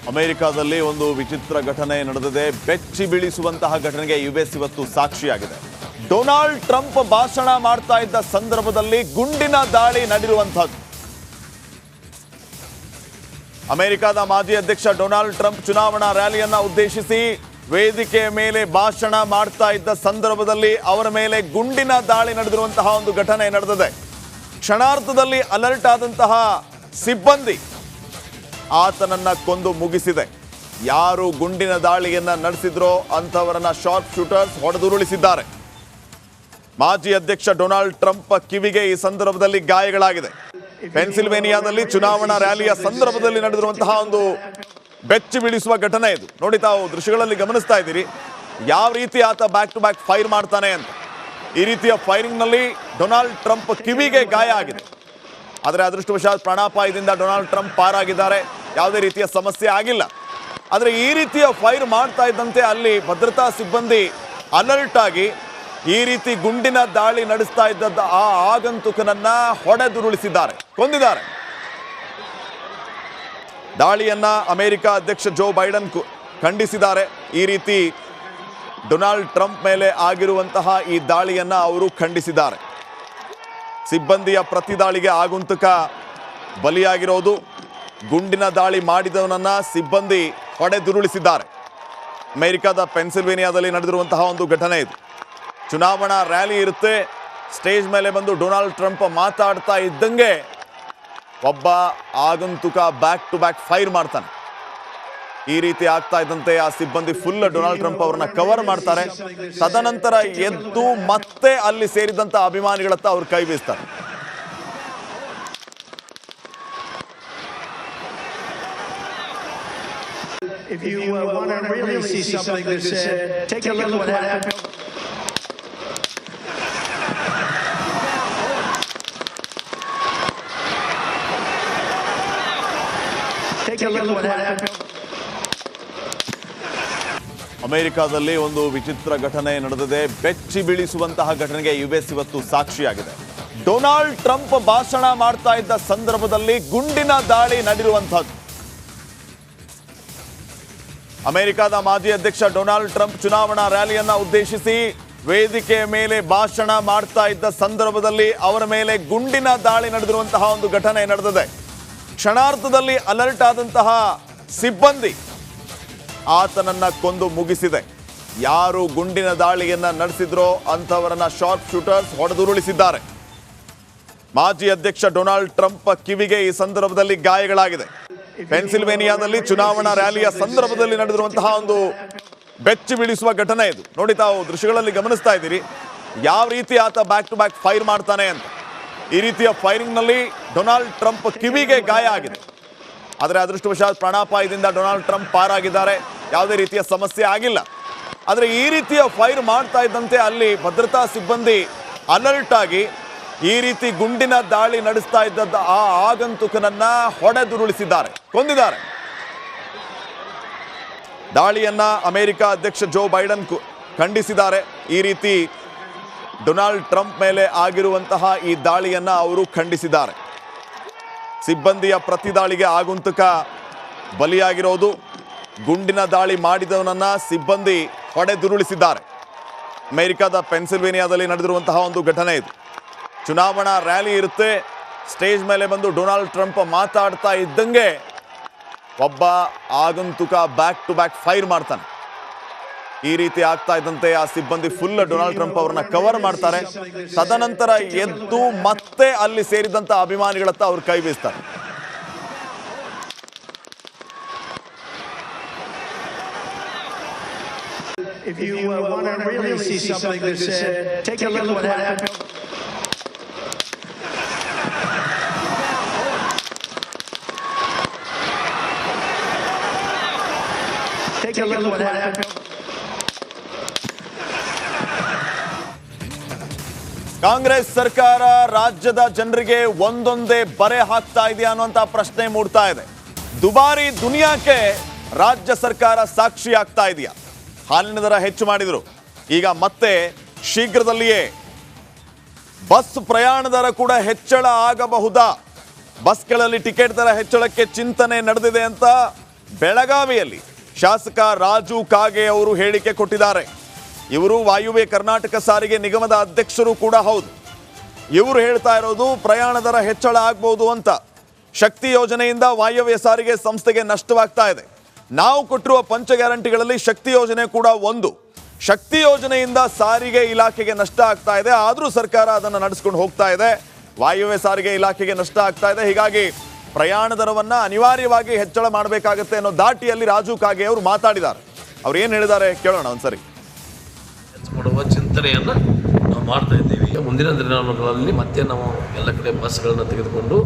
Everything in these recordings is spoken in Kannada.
ಅಮೆರಿಕಾದಲ್ಲಿ ಒಂದು ವಿಚಿತ್ರ ಘಟನೆ ನಡೆದಿದೆ. ಬೆಚ್ಚಿ ಬೀಳಿಸುವಂತಹ ಘಟನೆಗೆ ಯುಎಸ್ ಇವತ್ತು ಸಾಕ್ಷಿಯಾಗಿದೆ. ಡೊನಾಲ್ಡ್ ಟ್ರಂಪ್ ಭಾಷಣ ಮಾಡ್ತಾ ಇದ್ದ ಸಂದರ್ಭದಲ್ಲಿ ಗುಂಡಿನ ದಾಳಿ ನಡೆದಿರುವಂತಹದ್ದು. ಅಮೆರಿಕದ ಮಾಜಿ ಅಧ್ಯಕ್ಷ ಡೊನಾಲ್ಡ್ ಟ್ರಂಪ್ ಚುನಾವಣಾ ರ್ಯಾಲಿಯನ್ನ ಉದ್ದೇಶಿಸಿ ವೇದಿಕೆಯ ಮೇಲೆ ಭಾಷಣ ಮಾಡ್ತಾ ಇದ್ದ ಸಂದರ್ಭದಲ್ಲಿ ಅವರ ಮೇಲೆ ಗುಂಡಿನ ದಾಳಿ ನಡೆದಿರುವಂತಹ ಒಂದು ಘಟನೆ ನಡೆದಿದೆ. ಕ್ಷಣಾರ್ಧದಲ್ಲಿ ಅಲರ್ಟ್ ಆದಂತಹ ಸಿಬ್ಬಂದಿ ಆತನನ್ನ ಕೊಂದು ಮುಗಿಸಿದೆ. ಯಾರು ಗುಂಡಿನ ದಾಳಿಯನ್ನ ನಡೆಸಿದ್ರೋ ಅಂತವರನ್ನ ಶಾರ್ಪ್ ಶೂಟರ್ಸ್ ಹೊಡೆದುರುಳಿಸಿದ್ದಾರೆ. ಮಾಜಿ ಅಧ್ಯಕ್ಷ ಡೊನಾಲ್ಡ್ ಟ್ರಂಪ್ ಕಿವಿಗೆ ಈ ಸಂದರ್ಭದಲ್ಲಿ ಗಾಯಗಳಾಗಿದೆ. ಪೆನ್ಸಿಲ್ವೇನಿಯಾದಲ್ಲಿ ಚುನಾವಣಾ ರ್ಯಾಲಿಯ ಸಂದರ್ಭದಲ್ಲಿ ನಡೆದಿರುವಂತಹ ಒಂದು ಬೆಚ್ಚಿ ಬೀಳಿಸುವ ಘಟನೆ ಇದು. ನೋಡಿ, ತಾವು ದೃಶ್ಯಗಳಲ್ಲಿ ಗಮನಿಸ್ತಾ ಇದ್ದೀರಿ ಯಾವ ರೀತಿ ಆತ ಬ್ಯಾಕ್ ಟು ಬ್ಯಾಕ್ ಫೈರ್ ಮಾಡ್ತಾನೆ ಅಂತ. ಈ ರೀತಿಯ ಫೈರಿಂಗ್ ನಲ್ಲಿ ಡೊನಾಲ್ಡ್ ಟ್ರಂಪ್ ಕಿವಿಗೆ ಗಾಯ ಆಗಿದೆ. ಆದರೆ ಅದೃಷ್ಟವಶಾತ್ ಪ್ರಾಣಾಪಾಯದಿಂದ ಡೊನಾಲ್ಡ್ ಟ್ರಂಪ್ ಪಾರಾಗಿದ್ದಾರೆ. ಯಾವುದೇ ರೀತಿಯ ಸಮಸ್ಯೆ ಆಗಿಲ್ಲ. ಆದರೆ ಈ ರೀತಿಯ ಫೈರ್ ಮಾಡ್ತಾ ಇದ್ದಂತೆ ಅಲ್ಲಿ ಭದ್ರತಾ ಸಿಬ್ಬಂದಿ ಅಲರ್ಟ್ ಆಗಿ ಈ ರೀತಿ ಗುಂಡಿನ ದಾಳಿ ನಡೆಸ್ತಾ ಇದ್ದ ಆ ಆಗಂತುಕನನ್ನ ಹೊಡೆದುರುಳಿಸಿದ್ದಾರೆ, ಕೊಂದಿದ್ದಾರೆ. ದಾಳಿಯನ್ನ ಅಮೆರಿಕ ಅಧ್ಯಕ್ಷ ಜೋ ಬೈಡನ್ ಖಂಡಿಸಿದ್ದಾರೆ. ಈ ರೀತಿ ಡೊನಾಲ್ಡ್ ಟ್ರಂಪ್ ಮೇಲೆ ಆಗಿರುವಂತಹ ಈ ದಾಳಿಯನ್ನ ಅವರು ಖಂಡಿಸಿದ್ದಾರೆ. ಸಿಬ್ಬಂದಿಯ ಪ್ರತಿದಾಳಿಗೆ ಆಗುಂತಕ ಬಲಿಯಾಗಿರೋದು. ಗುಂಡಿನ ದಾಳಿ ಮಾಡಿದವನನ್ನ ಸಿಬ್ಬಂದಿ ಹೊಡೆದುರುಳಿಸಿದ್ದಾರೆ. ಅಮೆರಿಕದ ಪೆನ್ಸಿಲ್ವೇನಿಯಾದಲ್ಲಿ ನಡೆದಿರುವಂತಹ ಒಂದು ಘಟನೆ ಇದು. ಚುನಾವಣಾ ರ್ಯಾಲಿ ಇರುತ್ತೆ. ಸ್ಟೇಜ್ ಮೇಲೆ ಬಂದು ಡೊನಾಲ್ಡ್ ಟ್ರಂಪ್ ಮಾತಾಡ್ತಾ ಇದ್ದಂಗೆ ಒಬ್ಬ ಆಗಂತುಕ ಬ್ಯಾಕ್ ಟು ಬ್ಯಾಕ್ ಫೈರ್ ಮಾಡ್ತಾನೆ. ಈ ರೀತಿ ಆಗ್ತಾ ಇದ್ದಂತೆ ಆ ಸಿಬ್ಬಂದಿ ಫುಲ್ ಡೊನಾಲ್ಡ್ ಟ್ರಂಪ್ ಅವರನ್ನ ಕವರ್ ಮಾಡ್ತಾರೆ. ತದನಂತರ ಎದ್ದು ಮತ್ತೆ ಅಲ್ಲಿ ಸೇರಿದಂತ ಅಭಿಮಾನಿಗಳತ್ತ ಅವ್ರು ಕೈ ಬೀಸ್ತಾರೆ. If you want to really see something that's take a look what happened. Take a look what happened. ಅಮೆರಿಕಾದಲ್ಲಿ ಒಂದು ವಿಚಿತ್ರ ಘಟನೆ ನಡೆದಿದೆ. ಬೆಚ್ಚಿ ಬೀಳಿಸುವಂತಹ ಘಟನೆಗೆ ಯುಎಸ್ ಇವತ್ತು ಸಾಕ್ಷಿಯಾಗಿದೆ. ಡೊನಾಲ್ಡ್ ಟ್ರಂಪ್ ಭಾಷಣ ಮಾಡ್ತಾ ಇದ್ದ ಸಂದರ್ಭದಲ್ಲಿ ಗುಂಡಿನ ದಾಳಿ ನಡೆದಿರುವಂತಹದ್ದು. ಅಮೆರಿಕದ ಮಾಜಿ ಅಧ್ಯಕ್ಷ ಡೊನಾಲ್ಡ್ ಟ್ರಂಪ್ ಚುನಾವಣಾ ರ್ಯಾಲಿಯನ್ನ ಉದ್ದೇಶಿಸಿ ವೇದಿಕೆಯ ಮೇಲೆ ಭಾಷಣ ಮಾಡ್ತಾ ಇದ್ದ ಸಂದರ್ಭದಲ್ಲಿ ಅವರ ಮೇಲೆ ಗುಂಡಿನ ದಾಳಿ ನಡೆದಿರುವಂತಹ ಒಂದು ಘಟನೆ ನಡೆದಿದೆ. ಕ್ಷಣಾರ್ಧದಲ್ಲಿ ಅಲರ್ಟ್ ಆದಂತಹ ಸಿಬ್ಬಂದಿ ಆತನನ್ನ ಕೊಂದು ಮುಗಿಸಿದೆ. ಯಾರು ಗುಂಡಿನ ದಾಳಿಯನ್ನ ನಡೆಸಿದ್ರೋ ಅಂತವರನ್ನ ಶಾರ್ಪ್ ಶೂಟರ್ಸ್ ಹೊಡೆದುರುಳಿಸಿದ್ದಾರೆ. ಮಾಜಿ ಅಧ್ಯಕ್ಷ ಡೊನಾಲ್ಡ್ ಟ್ರಂಪ್ ಕಿವಿಗೆ ಈ ಸಂದರ್ಭದಲ್ಲಿ ಗಾಯಗಳಾಗಿದೆ. ಪೆನ್ಸಿಲ್ವೇನಿಯಾದಲ್ಲಿ ಚುನಾವಣಾ ರ್ಯಾಲಿಯ ಸಂದರ್ಭದಲ್ಲಿ ನಡೆದಿರುವಂತಹ ಒಂದು ಬೆಚ್ಚಿ ಬೀಳಿಸುವ ಘಟನೆ ಇದು. ನೋಡಿ, ತಾವು ದೃಶ್ಯಗಳಲ್ಲಿ ಗಮನಿಸ್ತಾ ಇದ್ದೀರಿ ಯಾವ ರೀತಿ ಆತ ಬ್ಯಾಕ್ ಟು ಬ್ಯಾಕ್ ಫೈರ್ ಮಾಡ್ತಾನೆ ಅಂತ. ಈ ರೀತಿಯ ಫೈರಿಂಗ್ ನಲ್ಲಿ ಡೊನಾಲ್ಡ್ ಟ್ರಂಪ್ ಕಿವಿಗೆ ಗಾಯ ಆಗಿದೆ. ಆದರೆ ಅದೃಷ್ಟವಶಾತ್ ಪ್ರಾಣಾಪಾಯದಿಂದ ಡೊನಾಲ್ಡ್ ಟ್ರಂಪ್ ಪಾರಾಗಿದ್ದಾರೆ. ಯಾವುದೇ ರೀತಿಯ ಸಮಸ್ಯೆ ಆಗಿಲ್ಲ. ಆದರೆ ಈ ರೀತಿಯ ಫೈರ್ ಮಾಡ್ತಾ ಇದ್ದಂತೆ ಅಲ್ಲಿ ಭದ್ರತಾ ಸಿಬ್ಬಂದಿ ಅಲರ್ಟ್ ಆಗಿ ಈ ರೀತಿ ಗುಂಡಿನ ದಾಳಿ ನಡೆಸ್ತಾ ಇದ್ದ ಆ ಆಗಂತುಕನನ್ನ ಹೊಡೆದುರುಳಿಸಿದ್ದಾರೆ, ಕೊಂದಿದ್ದಾರೆ. ದಾಳಿಯನ್ನ ಅಮೆರಿಕ ಅಧ್ಯಕ್ಷ ಜೋ ಬೈಡನ್ ಖಂಡಿಸಿದ್ದಾರೆ. ಈ ರೀತಿ ಡೊನಾಲ್ಡ್ ಟ್ರಂಪ್ ಮೇಲೆ ಆಗಿರುವಂತಹ ಈ ದಾಳಿಯನ್ನ ಅವರು ಖಂಡಿಸಿದ್ದಾರೆ. ಸಿಬ್ಬಂದಿಯ ಪ್ರತಿದಾಳಿಗೆ ಆಗುಂತಕ ಬಲಿಯಾಗಿರೋದು. ಗುಂಡಿನ ದಾಳಿ ಮಾಡಿದವನನ್ನ ಸಿಬ್ಬಂದಿ ಹೊಡೆದುರುಳಿಸಿದ್ದಾರೆ. ಅಮೆರಿಕದ ಪೆನ್ಸಿಲ್ವೇನಿಯಾದಲ್ಲಿ ನಡೆದಿರುವಂತಹ ಒಂದು ಘಟನೆ ಇದು. ಚುನಾವಣಾ ರ್ಯಾಲಿ ಇರುತ್ತೆ. ಸ್ಟೇಜ್ ಮೇಲೆ ಬಂದು ಡೊನಾಲ್ಡ್ ಟ್ರಂಪ್ ಮಾತಾಡ್ತಾ ಇದ್ದಂಗೆ ಒಬ್ಬ ಆಗಂತುಕ ಬ್ಯಾಕ್ ಟು ಬ್ಯಾಕ್ ಫೈರ್ ಮಾಡ್ತಾನೆ. ಈ ರೀತಿ ಆಗ್ತಾ ಇದ್ದಂತೆ ಆ ಸಿಬ್ಬಂದಿ ಫುಲ್ ಡೊನಾಲ್ಡ್ ಟ್ರಂಪ್ ಅವರನ್ನ ಕವರ್ ಮಾಡ್ತಾರೆ. ತದನಂತರ ಎದ್ದು ಮತ್ತೆ ಅಲ್ಲಿ ಸೇರಿದಂತ ಅಭಿಮಾನಿಗಳತ್ತ ಅವ್ರು ಕೈ ಬೀಸ್ತಾರೆ. If you want to really see something that's take a look what happened. Take a look what happened. Congress ಸರ್ಕಾರ ರಾಜ್ಯದ ಜನರಿಗೆ ಒಂದೊಂದೇ ಬರೆ ಹಾಕ್ತಾ ಇದೆಯಾ ಅನ್ನುವಂತ ಪ್ರಶ್ನೆ ಮೂಡ್ತಾ ಇದೆ. ದುಬಾರಿ ದುನಿಯಾಕ್ಕೆ ರಾಜ್ಯ ಸರ್ಕಾರ ಸಾಕ್ಷಿ ಆಗ್ತಾ ಇದೆಯಾ? ಹಾಲಿನ ದರ ಹೆಚ್ಚು ಮಾಡಿದ್ರು. ಈಗ ಮತ್ತೆ ಶೀಘ್ರದಲ್ಲಿಯೇ ಬಸ್ ಪ್ರಯಾಣ ದರ ಕೂಡ ಹೆಚ್ಚಳ ಆಗಬಹುದಾ? ಬಸ್ಗಳಲ್ಲಿ ಟಿಕೆಟ್ ದರ ಹೆಚ್ಚಳಕ್ಕೆ ಚಿಂತನೆ ನಡೆದಿದೆ ಅಂತ ಬೆಳಗಾವಿಯಲ್ಲಿ ಶಾಸಕ ರಾಜು ಕಾಗೆ ಅವರು ಹೇಳಿಕೆ ಕೊಟ್ಟಿದ್ದಾರೆ. ಇವರು ವಾಯುವ್ಯ ಕರ್ನಾಟಕ ಸಾರಿಗೆ ನಿಗಮದ ಅಧ್ಯಕ್ಷರು ಕೂಡ ಹೌದು. ಇವರು ಹೇಳ್ತಾ ಇರೋದು ಪ್ರಯಾಣ ದರ ಹೆಚ್ಚಳ ಆಗ್ಬೋದು ಅಂತ. ಶಕ್ತಿ ಯೋಜನೆಯಿಂದ ವಾಯುವ್ಯ ಸಾರಿಗೆ ಸಂಸ್ಥೆಗೆ ನಷ್ಟವಾಗ್ತಾ ಇದೆ. ನಾವು ಕೊಟ್ಟಿರುವ ಪಂಚ ಗ್ಯಾರಂಟಿಗಳಲ್ಲಿ ಶಕ್ತಿ ಯೋಜನೆ ಕೂಡ ಒಂದು. ಶಕ್ತಿ ಯೋಜನೆಯಿಂದ ಸಾರಿಗೆ ಇಲಾಖೆಗೆ ನಷ್ಟ ಆಗ್ತಾ ಇದೆ, ಆದರೂ ಸರ್ಕಾರ ಅದನ್ನು ನಡೆಸ್ಕೊಂಡು ಹೋಗ್ತಾ ಇದೆ. ವಾಯುವ್ಯ ಸಾರಿಗೆ ಇಲಾಖೆಗೆ ನಷ್ಟ ಆಗ್ತಾ ಇದೆ. ಹೀಗಾಗಿ ಪ್ರಯಾಣ ದರವನ್ನು ಅನಿವಾರ್ಯವಾಗಿ ಹೆಚ್ಚಳ ಮಾಡಬೇಕಾಗುತ್ತೆ ಅನ್ನೋ ದಾಟಿಯಲ್ಲಿ ರಾಜು ಕಾಗೆ ಅವರು ಮಾತಾಡಿದ್ದಾರೆ. ಅವ್ರು ಏನು ಹೇಳಿದ್ದಾರೆ ಕೇಳೋಣ ಒಂದ್ಸರಿ. ಕೊಡುವ ಚಿಂತನೆಯನ್ನು ನಾವು ಮಾಡ್ತಾ ಇದ್ದೀವಿ. ಮುಂದಿನ ದಿನಗಳಲ್ಲಿ ಮತ್ತೆ ನಾವು ಎಲ್ಲ ಕಡೆ ಬಸ್ಗಳನ್ನು ತೆಗೆದುಕೊಂಡು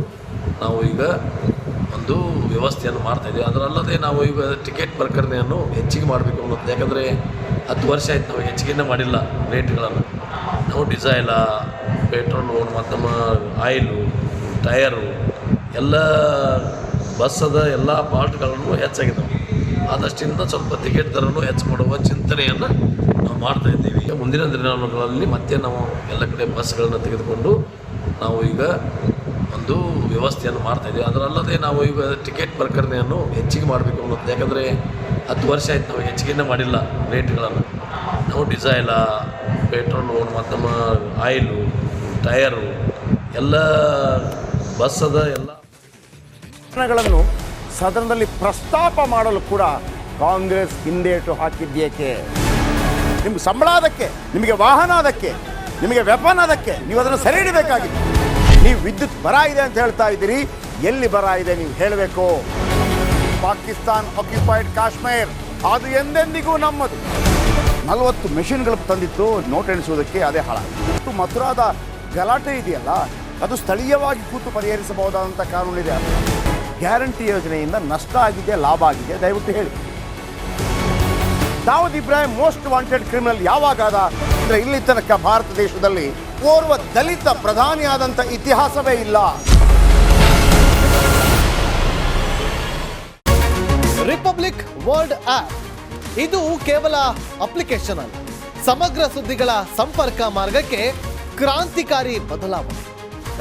ನಾವು ಈಗ ಒಂದು ವ್ಯವಸ್ಥೆಯನ್ನು ಮಾಡ್ತಾ ಇದ್ದೀವಿ. ಅದರಲ್ಲದೆ ನಾವು ಈಗ ಟಿಕೆಟ್ ಪ್ರಕರಣೆಯನ್ನು ಹೆಚ್ಚಿಗೆ ಮಾಡಬೇಕು ಅನ್ನೋದು. ಯಾಕಂದರೆ 10 ವರ್ಷ ಆಯ್ತು ನಾವು ಹೆಚ್ಚಿಗೆನೇ ಮಾಡಿಲ್ಲ ರೇಟ್ಗಳನ್ನು. ನಾವು ಡೀಸೆಲ, ಪೆಟ್ರೋಲು ಮತ್ತು ನಮ್ಮ ಆಯಿಲು, ಟಯರು ಎಲ್ಲ ಬಸ್ಸದ ಎಲ್ಲ ಪಾರ್ಟ್ಗಳನ್ನು ಹೆಚ್ಚಾಗಿದ್ದಾವೆ. ಆದಷ್ಟಿಂದ ಸ್ವಲ್ಪ ಟಿಕೆಟ್ ದರನ್ನು ಹೆಚ್ಚು ಮಾಡುವ ಚಿಂತನೆಯನ್ನು ನಾವು ಮಾಡ್ತಾ ಇದ್ದೀವಿ. ಮುಂದಿನ ದಿನಗಳಲ್ಲಿ ಮತ್ತೆ ನಾವು ಎಲ್ಲ ಕಡೆ ಬಸ್ಗಳನ್ನು ತೆಗೆದುಕೊಂಡು ನಾವು ಈಗ ಒಂದು ವ್ಯವಸ್ಥೆಯನ್ನು ಮಾಡ್ತಾ ಇದ್ದೀವಿ. ಅದರಲ್ಲದೆ ನಾವು ಈಗ ಟಿಕೆಟ್ ಪ್ರಕರಣೆಯನ್ನು ಹೆಚ್ಚಿಗೆ ಮಾಡಬೇಕು ಅನ್ನೋದು. ಯಾಕಂದರೆ 10 ವರ್ಷ ಆಯ್ತು ನಾವು ಹೆಚ್ಚಿಗೆನೇ ಮಾಡಿಲ್ಲ ರೇಟ್ಗಳನ್ನು. ನಾವು ಡೀಸೆಲ, ಪೆಟ್ರೋಲು ಮತ್ತು ನಮ್ಮ ಆಯಿಲು, ಟಯರು ಎಲ್ಲ ಬಸ್ಸದ ಎಲ್ಲ ಗಳನ್ನು ಸದನದಲ್ಲಿ ಪ್ರಸ್ತಾಪ ಮಾಡಲು ಕೂಡ ಕಾಂಗ್ರೆಸ್ ಹಿಂದೇಟು ಹಾಕಿದ್ದೇಕೆ? ನಿಮ್ಗೆ ಸಂಬಳ ಅದಕ್ಕೆ, ನಿಮಗೆ ವಾಹನ ಅದಕ್ಕೆ, ನಿಮಗೆ ವೆಪನ್ ಅದಕ್ಕೆ, ನೀವು ಅದನ್ನು ಸೆರೆ ಹಿಡಬೇಕಾಗಿತ್ತು. ನೀವು ವಿದ್ಯುತ್ ಬರ ಇದೆ ಅಂತ ಹೇಳ್ತಾ ಇದ್ದೀರಿ, ಎಲ್ಲಿ ಬರ ಇದೆ ನೀವು ಹೇಳಬೇಕು. ಪಾಕಿಸ್ತಾನ್ ಆಕ್ಯುಪೈಡ್ ಕಾಶ್ಮೀರ್ ಅದು ಎಂದೆಂದಿಗೂ ನಮ್ಮದು. 40 ಮೆಷಿನ್ಗಳು ತಂದಿತ್ತು ನೋಟ್ ಎಣಿಸುವುದಕ್ಕೆ, ಅದೇ ಹಾಳಾಗಿದೆ. ಮಥುರಾದ ಗಲಾಟೆ ಇದೆಯಲ್ಲ, ಅದು ಸ್ಥಳೀಯವಾಗಿ ಕೂತು ಪರಿಹರಿಸಬಹುದಾದಂಥ ಕಾನೂನಿದೆ. ಗ್ಯಾರಂಟಿ ಯೋಜನೆಯಿಂದ ನಷ್ಟ ಆಗಿದೆ, ಲಾಭ ಆಗಿದೆ, ದಯವಿಟ್ಟು ಹೇಳಿ. Dawood Ibrahim most wanted criminal ಯಾವಾಗಾದ ಅಂದರೆ ಇಲ್ಲಿ ತನಕ ಭಾರತ ದೇಶದಲ್ಲಿ ಓರ್ವ ದಲಿತ ಪ್ರಧಾನಿಯಾದಂಥ ಇತಿಹಾಸವೇ ಇಲ್ಲ. ರಿಪಬ್ಲಿಕ್ ವರ್ಲ್ಡ್ ಆಪ್ ಇದು ಕೇವಲ ಅಪ್ಲಿಕೇಶನ್ ಅಲ್ಲ, ಸಮಗ್ರ ಸುದ್ದಿಗಳ ಸಂಪರ್ಕ ಮಾರ್ಗಕ್ಕೆ ಕ್ರಾಂತಿಕಾರಿ ಬದಲಾವಣೆ.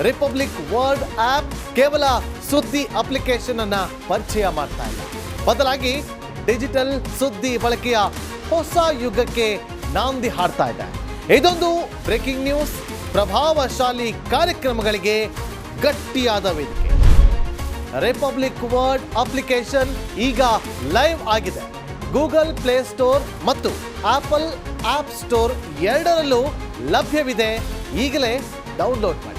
ರಿಪಬ್ಲಿಕ್ ವರ್ಲ್ಡ್ ಆಪ್ ಕೇವಲ ಸುದ್ದಿ ಅಪ್ಲಿಕೇಶನ್ ಅನ್ನ ಪರಿಚಯ ಮಾಡ್ತಾ ಇಲ್ಲ, ಬದಲಾಗಿ ಡಿಜಿಟಲ್ ಸುದ್ದಿ ಬಳಕೆಯ ಹೊಸ ಯುಗಕ್ಕೆ ನಾಂದಿ ಹಾಡ್ತಾ ಇದೆ. ಇದೊಂದು ಬ್ರೇಕಿಂಗ್ ನ್ಯೂಸ್, ಪ್ರಭಾವಶಾಲಿ ಕಾರ್ಯಕ್ರಮಗಳಿಗೆ ಗಟ್ಟಿಯಾದ ವೇದಿಕೆ. ರಿಪಬ್ಲಿಕ್ ವರ್ಲ್ಡ್ ಅಪ್ಲಿಕೇಶನ್ ಈಗ ಲೈವ್ ಆಗಿದೆ. ಗೂಗಲ್ ಪ್ಲೇ ಸ್ಟೋರ್ ಮತ್ತು ಆಪಲ್ ಆಪ್ ಸ್ಟೋರ್ ಎರಡರಲ್ಲೂ ಲಭ್ಯವಿದೆ. ಈಗಲೇ ಡೌನ್ಲೋಡ್ ಮಾಡಿ.